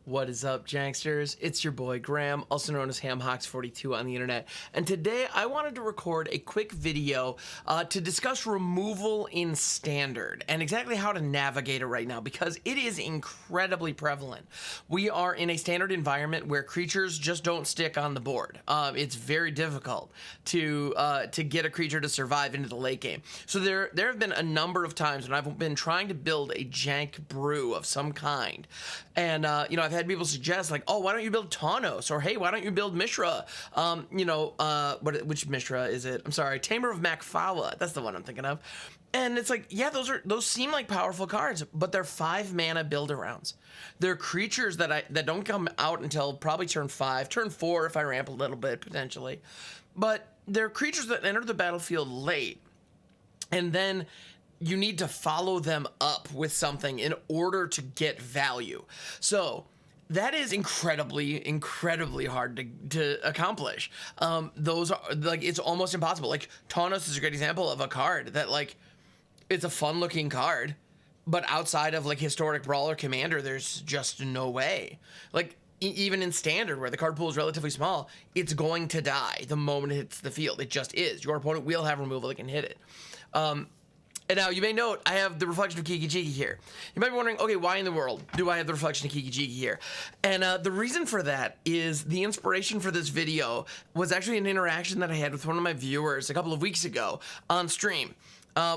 What is up, Janksters? It's your boy Graham, also known as HamHawks42 on the internet, and today I wanted to record a quick video to discuss removal in Standard and exactly how to navigate it right now, because it is incredibly prevalent. We are in a Standard environment where creatures just don't stick on the board. It's very difficult to get a creature to survive into the late game. So there have been a number of times when I've been trying to build a jank brew of some kind, and I've had people suggest, like, oh, why don't you build Taunos, or hey, why don't you build Mishra? Which Mishra is it? I'm sorry, Tamer of Makfala. That's the one I'm thinking of. And it's like, yeah, those seem like powerful cards, but they're 5 mana build-arounds. They're creatures that don't come out until probably turn 5, turn 4 if I ramp a little bit potentially. But they're creatures that enter the battlefield late, and then you need to follow them up with something in order to get value. So that is incredibly hard to accomplish. Those are, like, it's almost impossible. Like, Taunos is a great example of a card that, like, it's a fun looking card, but outside of, like, Historic Brawler Commander, there's just no way. Like, even in Standard, where the card pool is relatively small, it's going to die the moment it hits the field. It just is. Your opponent will have removal that can hit it. And now, you may note, I have the Reflection of Kiki-Jiki here. You might be wondering, okay, why in the world do I have the Reflection of Kiki-Jiki here? And the reason for that is the inspiration for this video was actually an interaction that I had with one of my viewers a couple of weeks ago on stream.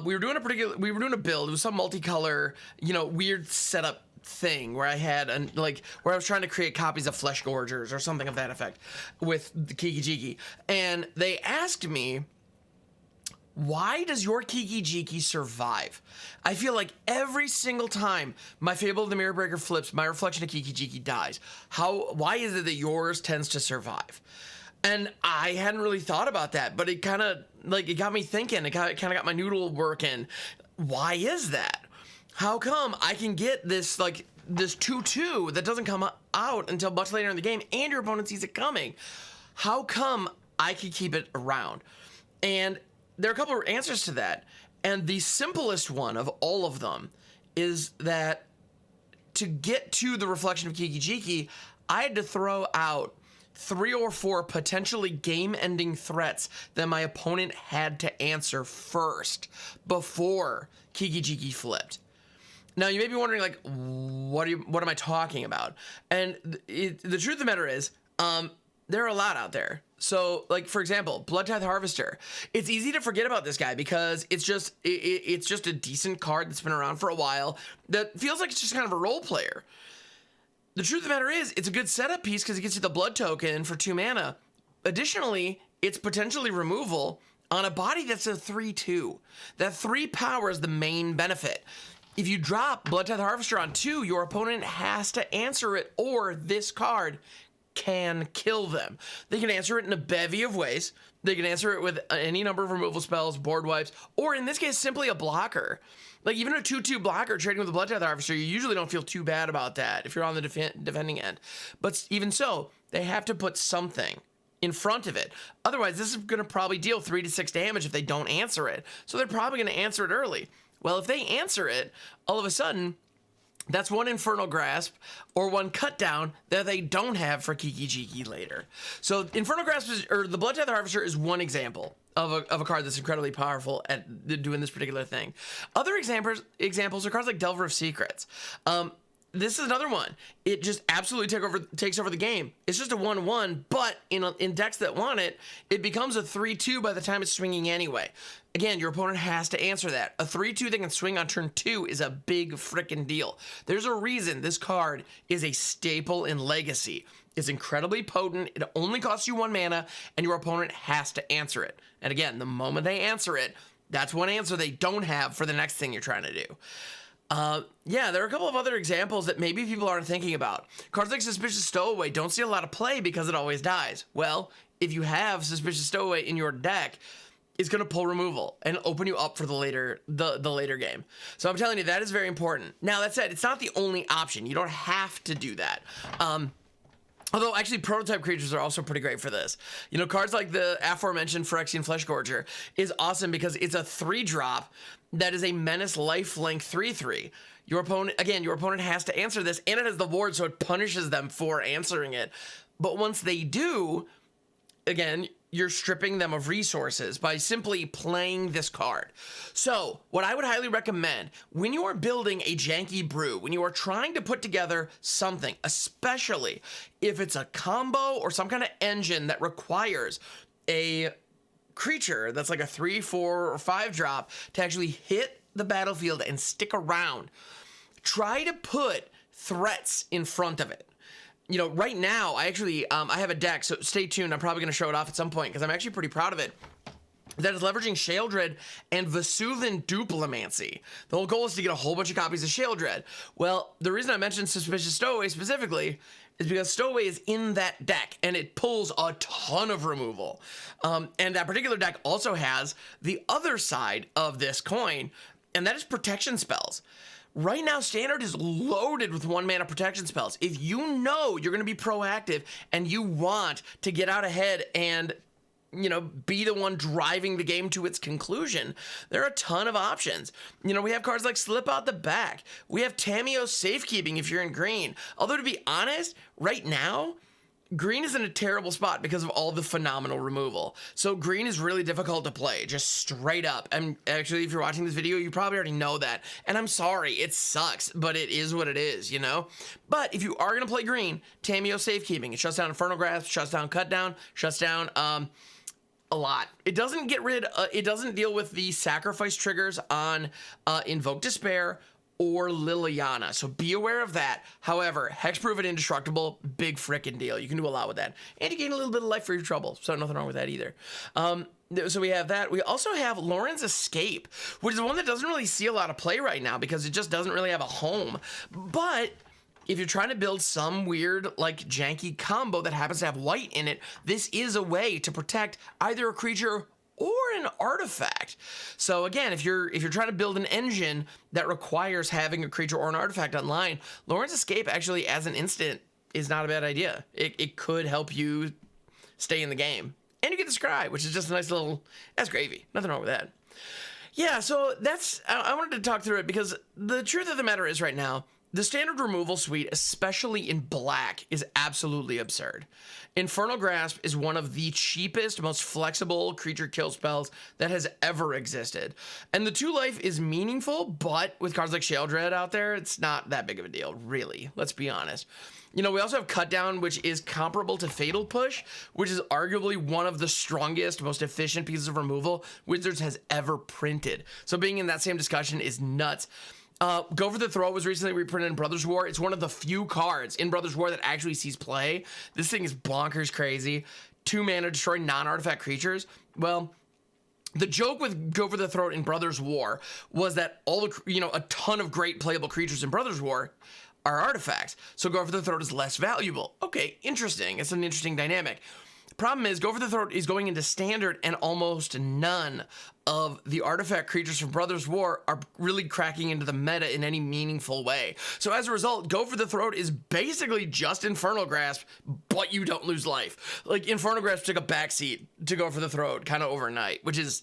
We were doing a build. It was some multicolor, weird setup thing where I had, where I was trying to create copies of Fleshgorgers or something of that effect with the Kiki-Jiki. And they asked me, why does your Kiki-Jiki survive? I feel like every single time my Fable of the Mirror Breaker flips, my Reflection of Kiki-Jiki dies. Why is it that yours tends to survive? And I hadn't really thought about that, but it kind of, it got me thinking. It kind of got my noodle working. Why is that? How come I can get this 2/2 that doesn't come out until much later in the game, and your opponent sees it coming? How come I can keep it around? And there are a couple of answers to that, and the simplest one of all of them is that to get to the Reflection of Kiki-Jiki, I had to throw out 3 or 4 potentially game-ending threats that my opponent had to answer first before Kiki-Jiki flipped. Now, you may be wondering, like, what am I talking about? And the truth of the matter is, there are a lot out there. So, like, for example, Bloodtithe Harvester. It's easy to forget about this guy because it's just a decent card that's been around for a while that feels like it's just kind of a role player. The truth of the matter is, it's a good setup piece because it gets you the blood token for 2 mana. Additionally, it's potentially removal on a body that's a 3/2. That 3 power is the main benefit. If you drop Bloodtithe Harvester on 2, your opponent has to answer it, or this card can kill them. They can answer it in a bevy of ways. They can answer it with any number of removal spells, board wipes, or in this case, simply a blocker. Like, even a 2/2 blocker trading with a Bloodtithe Harvester, you usually don't feel too bad about that if you're on the defending end. But even so, they have to put something in front of it. Otherwise, this is going to probably deal 3 to 6 damage if they don't answer it. So they're probably going to answer it early. Well, if they answer it, all of a sudden, that's 1 Infernal Grasp or 1 cut down that they don't have for Kiki-Jiki later. So Infernal Grasp or the Bloodtithe Harvester is one example of a card that's incredibly powerful at doing this particular thing. Other examples are cards like Delver of Secrets. This is another one. It just absolutely takes over the game. It's just a 1/1, but in decks that want it, it becomes a 3/2 by the time it's swinging anyway. Again, your opponent has to answer that. A 3/2 that can swing on turn 2 is a big frickin' deal. There's a reason this card is a staple in Legacy. It's incredibly potent. It only costs you 1 mana, and your opponent has to answer it. And again, the moment they answer it, that's one answer they don't have for the next thing you're trying to do. Yeah, there are a couple of other examples that maybe people aren't thinking about. Cards like Suspicious Stowaway don't see a lot of play because it always dies. Well, if you have Suspicious Stowaway in your deck, it's going to pull removal and open you up for the later game. So I'm telling you, that is very important. Now, that said, it's not the only option. You don't have to do that. Although, actually, prototype creatures are also pretty great for this. You know, cards like the aforementioned Phyrexian Fleshgorger is awesome because it's a 3-drop that is a menace lifelink 3/3. Your opponent has to answer this, and it has the ward, so it punishes them for answering it. But once they do, again, you're stripping them of resources by simply playing this card. So what I would highly recommend when you are building a janky brew, when you are trying to put together something, especially if it's a combo or some kind of engine that requires a creature that's like a 3, 4, or 5 drop to actually hit the battlefield and stick around, try to put threats in front of it. You know, right now, I actually, I have a deck, so stay tuned. I'm probably going to show it off at some point because I'm actually pretty proud of it. That is leveraging Sheoldred and Vesuvan Duplimancy. The whole goal is to get a whole bunch of copies of Sheoldred. Well, the reason I mentioned Suspicious Stowaway specifically is because Stowaway is in that deck, and it pulls a ton of removal. And that particular deck also has the other side of this coin, and that is protection spells. Right now, Standard is loaded with 1-mana protection spells. If you know you're going to be proactive and you want to get out ahead and, you know, be the one driving the game to its conclusion, there are a ton of options. You know, we have cards like Slip Out the Back. We have Tamiyo Safekeeping if you're in green. Although, to be honest, right now, green is in a terrible spot because of all the phenomenal removal. So green is really difficult to play, just straight up. And actually, if you're watching this video, you probably already know that. And I'm sorry, it sucks, but it is what it is, you know? But if you are going to play green, Tamiyo Safekeeping. It shuts down Infernal Grasp, shuts down Cut Down, shuts down a lot. It doesn't it doesn't deal with the sacrifice triggers on Invoke Despair or Liliana, so be aware of that. However, hexproof and indestructible, big frickin' deal. You can do a lot with that, and you gain a little bit of life for your trouble, so nothing wrong with that either. So we have that. We also have Lauren's Escape, which is one that doesn't really see a lot of play right now because it just doesn't really have a home. But if you're trying to build some weird, like, janky combo that happens to have white in it, this is a way to protect either a creature or an artifact. So again, if you're trying to build an engine that requires having a creature or an artifact online, Lauren's Escape actually, as an instant, is not a bad idea. It could help you stay in the game. And you get the Scry, which is just a nice little, that's gravy. Nothing wrong with that. Yeah, so I wanted to talk through it because the truth of the matter is right now, the standard removal suite, especially in black, is absolutely absurd. Infernal Grasp is one of the cheapest, most flexible creature kill spells that has ever existed. And the 2-life is meaningful, but with cards like Sheoldred out there, it's not that big of a deal, really. Let's be honest. You know, we also have Cut Down, which is comparable to Fatal Push, which is arguably one of the strongest, most efficient pieces of removal Wizards has ever printed. So being in that same discussion is nuts. Go for the Throat was recently reprinted in Brothers War. It's one of the few cards in Brothers War that actually sees play. This thing is bonkers crazy. 2 mana, destroy non-artifact creatures. Well, the joke with Go for the Throat in Brothers War was that a ton of great playable creatures in Brothers War are artifacts. So Go for the Throat is less valuable. Okay, interesting. It's an interesting dynamic. Problem is, Go for the Throat is going into standard, and almost none of the artifact creatures from Brothers War are really cracking into the meta in any meaningful way. So as a result, Go for the Throat is basically just Infernal Grasp, but you don't lose life. Like, Infernal Grasp took a backseat to Go for the Throat kind of overnight, which is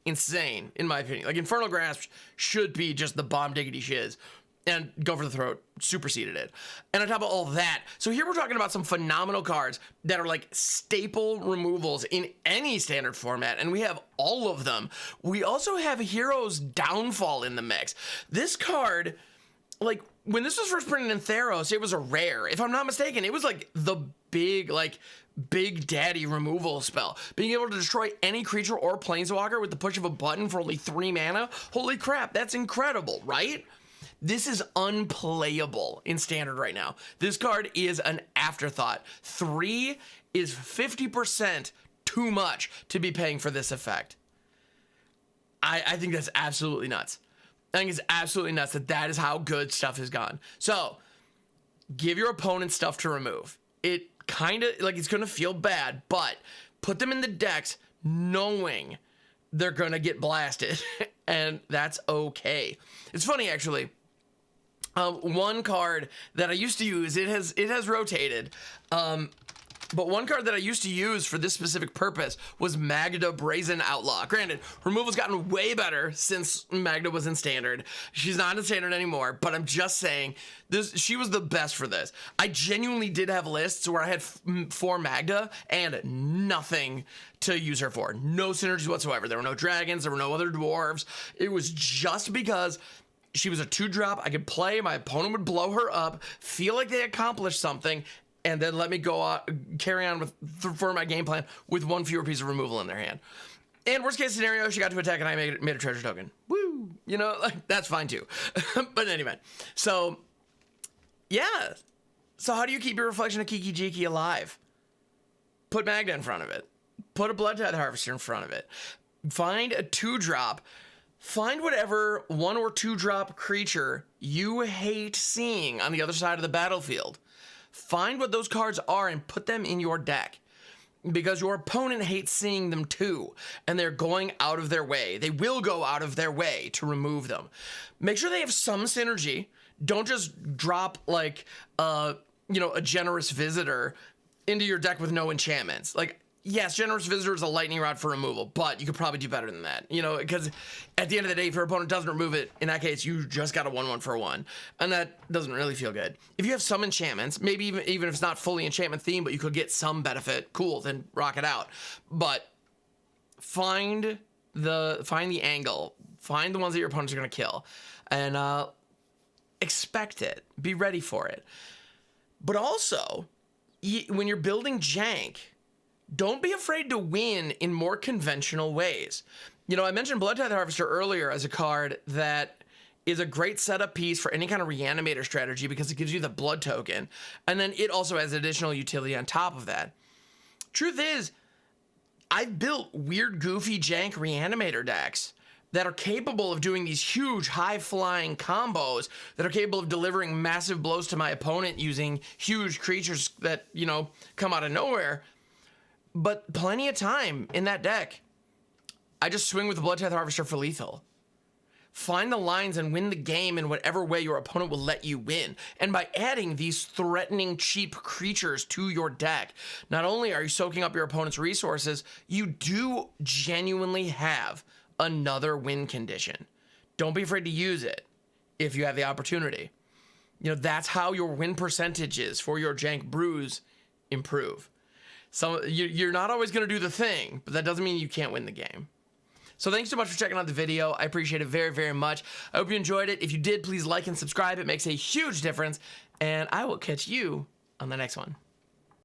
insane, in my opinion. Like, Infernal Grasp should be just the bomb diggity shiz. And Go for the Throat superseded it. And on top of all that, so here we're talking about some phenomenal cards that are like staple removals in any standard format, and we have all of them. We also have Hero's Downfall in the mix. This card, like, when this was first printed in Theros, it was a rare. If I'm not mistaken, it was like the big daddy removal spell. Being able to destroy any creature or planeswalker with the push of a button for only 3 mana. Holy crap, that's incredible, right? This is unplayable in standard right now. This card is an afterthought. 3 is 50% too much to be paying for this effect. I think that's absolutely nuts. I think it's absolutely nuts that is how good stuff has gone. So, give your opponent stuff to remove. It kind of, like, it's going to feel bad, but put them in the decks knowing they're going to get blasted, and that's okay. It's funny, actually. One card that I used to use, it has rotated. But one card that I used to use for this specific purpose was Magda, Brazen, Outlaw. Granted, removal's gotten way better since Magda was in Standard. She's not in Standard anymore, but I'm just saying, she was the best for this. I genuinely did have lists where I had 4 Magda and nothing to use her for. No synergies whatsoever. There were no dragons, there were no other dwarves. It was just because she was a 2-drop. I could play, my opponent would blow her up, feel like they accomplished something, and then let me go out, carry on with for my game plan with 1 fewer piece of removal in their hand. And worst case scenario, she got to attack and I made a treasure token. Woo! You know, like, that's fine too. But anyway, so yeah. So how do you keep your Reflection of Kiki Jiki alive? Put Magda in front of it. Put a Bloodtithe Harvester in front of it. Find a 2-drop. Find whatever 1 or 2-drop creature you hate seeing on the other side of the battlefield. Find what those cards are and put them in your deck, because your opponent hates seeing them too, and they're going out of their way. They will go out of their way to remove them. Make sure they have some synergy. Don't just drop like a Generous Visitor into your deck with no enchantments. Like, yes, Generous Visitor is a lightning rod for removal, but you could probably do better than that, because at the end of the day, if your opponent doesn't remove it, in that case, you just got a 1/1 for 1, and that doesn't really feel good. If you have some enchantments, maybe even if it's not fully enchantment themed, but you could get some benefit, cool, then rock it out. But find the angle, find the ones that your opponents are going to kill, and expect it. Be ready for it. But also, when you're building jank, don't be afraid to win in more conventional ways. I mentioned Bloodtithe Harvester earlier as a card that is a great setup piece for any kind of Reanimator strategy because it gives you the blood token, and then it also has additional utility on top of that. Truth is, I've built weird, goofy, jank Reanimator decks that are capable of doing these huge, high-flying combos that are capable of delivering massive blows to my opponent using huge creatures that, come out of nowhere. But plenty of time in that deck, I just swing with the Bloodtithe Harvester for lethal. Find the lines and win the game in whatever way your opponent will let you win. And by adding these threatening, cheap creatures to your deck, not only are you soaking up your opponent's resources, you do genuinely have another win condition. Don't be afraid to use it if you have the opportunity. That's how your win percentages for your jank brews improve. So you're not always going to do the thing, but that doesn't mean you can't win the game. So thanks so much for checking out the video. I appreciate it very, very much. I hope you enjoyed it. If you did, please like and subscribe. It makes a huge difference. And I will catch you on the next one.